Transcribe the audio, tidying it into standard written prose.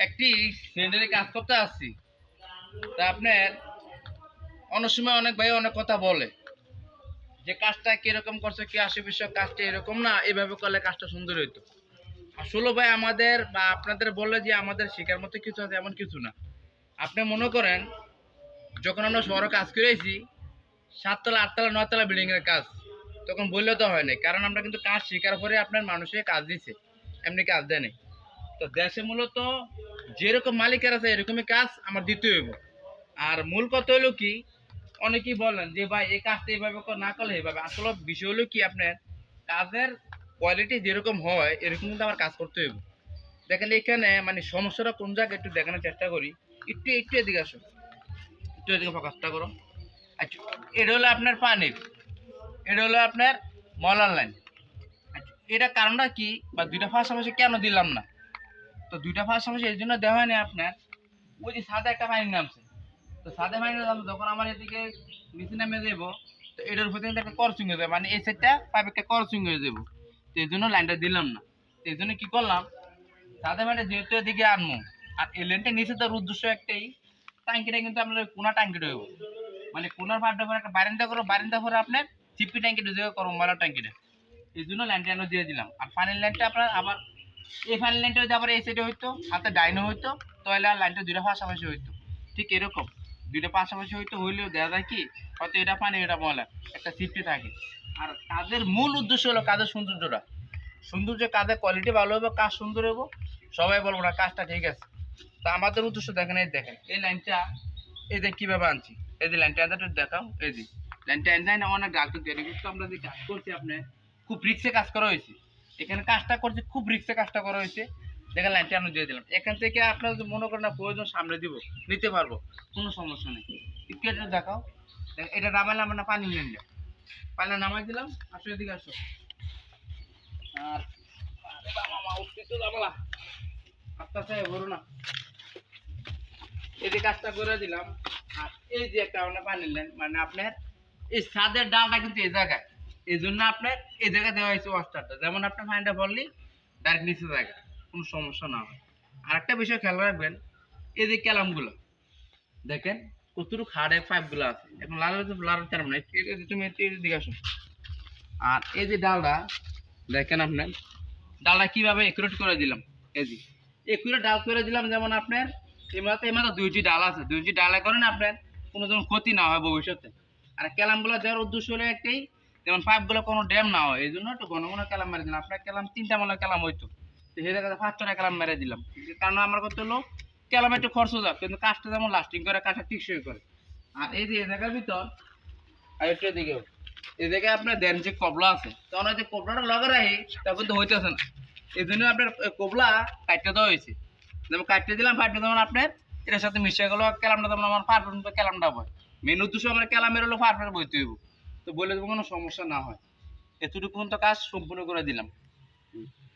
একটি সেন্টারে কাজ করতে আসছি। তা আপনার অনেক সময় অনেক ভাই অনেক কথা বলে যে কাজটা কিরকম করছে, কি আসে বিষয়, কাজটা এরকম না, এভাবে করলে কাজটা সুন্দর হইতো। আসলে ভাই আমাদের বা আপনাদের বললে যে আমাদের শেখার মতো কিছু আছে এমন কিছু না। আপনি মনে করেন যখন আমরা শহরে কাজ করেছি, 7 তলা 8 তলা 9 তলা বিল্ডিং এর কাজ, তখন বললে তো হয় নাই, কারণ আমরা কিন্তু কাজ শেখার পরে আপনার মানুষের কাজ দিচ্ছে, এমনি কাজ দেয় নাই। তো দেশে মূলত যেরকম মালিকের আছে এরকমই কাজ আমার দিতে হইব। আর মূল কথা হলো কি, অনেকেই বলেন যে ভাই এই কাজটা এইভাবে না করলে এইভাবে, আসলে বিষয় হলো কি আপনার কাজের কোয়ালিটি যেরকম হয় এরকম কিন্তু আমার কাজ করতে হইব। দেখেন এখানে মানে সমস্যাটা কোন জায়গায় একটু দেখানোর চেষ্টা করি। একটু একটু এদিকে আসো, একটু এদিকে ফোকাসটা করো। আচ্ছা, এটা হলো আপনার পানির, এটা হলো আপনার মলার লাইন। আচ্ছা, এটা কারণটা কি বা দুইটা পাশাপাশি কেন দিলাম না? তো দুইটা পাশাপাশি এই জন্য দেওয়া হয়নি আপনার, ওই যে সাদা একটা পানি নামছে, তো সাদা পানি নামছে যখন আমার এদিকে নিচে নামে যাবো, তো এটার উপর থেকে একটা করসিং হয়ে যাবে, মানে এই সাইডটা পাইপ একটা করসিং হয়ে যাবো। তো এই জন্য লাইনটা দিলাম না। তো এই জন্য কি করলাম, সাদা পানিটা যেহেতু এদিকে আনবো, আর এই লাইনটা নিচে তার উদ্দেশ্য একটাই, ট্যাঙ্কিটা কিন্তু আপনার কোনা ট্যাঙ্কিটা হইব, মানে কোনার পাড়টা পরে একটা বারিন্দা করো, বারিন্দা করে আপনার চিপি ট্যাঙ্কিটা দিয়ে করো ময়লা ট্যাঙ্কিটা। এই জন্য লাইনটা আমরা দিয়ে দিলাম। আর পানির লাইনটা আপনার আবার এই পানির লাইনটা যদি আবার এই সাইডে হইতো, হাতে ডাইনে হইতো, তাহলে আর লাইনটা দুইটা পাশাপাশি হইতো। ঠিক এরকম দুইটা পাশাপাশি হইতো, হইলেও দেখা যায় কি হয়তো এটা পানি এটা ময়লা, একটা সিফটি থাকে। আর কাজের মূল উদ্দেশ্য হলো কাজের সৌন্দর্যটা, সৌন্দর্য, কাজের কোয়ালিটি ভালো হবে, কাজ সুন্দর হবে, সবাই বলবো না কাজটা ঠিক আছে। তা আমাদের উদ্দেশ্য দেখেন, এই দেখেন এই লাইনটা, এই যে কিভাবে আনছি, এই যে লাইনটা এতটা দেখাও, এই যে লাইনটা এনজাইন অনেক গাছ তৈরি কিন্তু আমরা যে কাজ করছি আপনার খুব রিক্সে কাজ করা হয়েছে। এখানে কাজটা করছি খুব রিক্সে কাজটা করা হয়েছে। দেখেন লাইনটা আমি দিয়ে দিলাম, এখান থেকে আপনার যদি মনে করেন না প্রয়োজন সামনে দিব, নিতে পারবো, কোনো সমস্যা নেই। একটু এটা দেখাও, এটা নামাইলাম আমরা পানি লাইনটা, পানি নামাই দিলাম, আসো এদিকে আসো। আর আরে বাবা মা উঠতে তো যাবলা, আস্তে আস্তে ভরো না, এই যে কাজটা করে দিলাম। আর এই যে একটা আপনার পানি লাইন, মানে আপনার এই ছাদের ডালটা কিন্তু এই জায়গায়, এই জন্য আপনার এই জায়গায় দেওয়া হয়েছে ওয়াস্টারটা, যেমন আপনার পানিটা ভরলি ডাইরেক্ট নিচে জায়গায়, কোনো সমস্যা না হয়। আরেকটা বিষয় খেয়াল রাখবেন, এই যে ক্যালামগুলো দেখেন কতটুকু হার্ডের পাইপগুলো আছে, এখন লাল লাল চার মানে তুমি এই দিকে আসো। আর এই যে ডালটা দেখেন আপনার, ডালটা কিভাবে একুরেট করে দিলাম, এই যে একুরেট ডাল করে দিলাম, যেমন আপনার এই মাত্র দুইটি ডাল আছে, দুইটি ডালে করেন আপনার কোনো যেমন ক্ষতি না হয় ভবিষ্যতে। আর ক্যালামগুলো দেওয়ার উদ্দেশ্য হলো একটাই, যেমন পাইপগুলো কোনো ড্যাম না হয়, এই জন্য একটু ঘন ঘন ক্যালাম মেরে দিলাম। আপনার ক্যালাম 3টা মালা ক্যালাম হইতো, তো সেই জায়গাতে 5-6টা ক্যালাম মেরে দিলাম, কারণ আমার কত হলো ক্যালাম একটু খরচ যাক, কিন্তু কাজটা যেমন লাস্টিং করে, কাজটা টিকসই করে। আর এই যে এই জায়গার ভিতর আর একটু দিকেও এই জায়গায় আপনার দেন যে কবলা আছে, তখন ওই যে কবলাটা লগে রাখি তখন তো হইতেছে না, এই জন্য আপনার কবলা কাটতে দেওয়া হয়েছে। যেমন কাটতে দিলাম, কাটতে যেমন আপনার এটার সাথে মিশে গেলো ক্যালামটা, যেমন আমার পারফেক্ট ক্যালামটা হয়, মেন উদ্দেশ্য আমার ক্যালামের হলো পারফেক্ট বইতে হইব, তো বলে দেবো কোনো সমস্যা না হয়। এতটুকু তো কাজ সম্পূর্ণ করে দিলাম।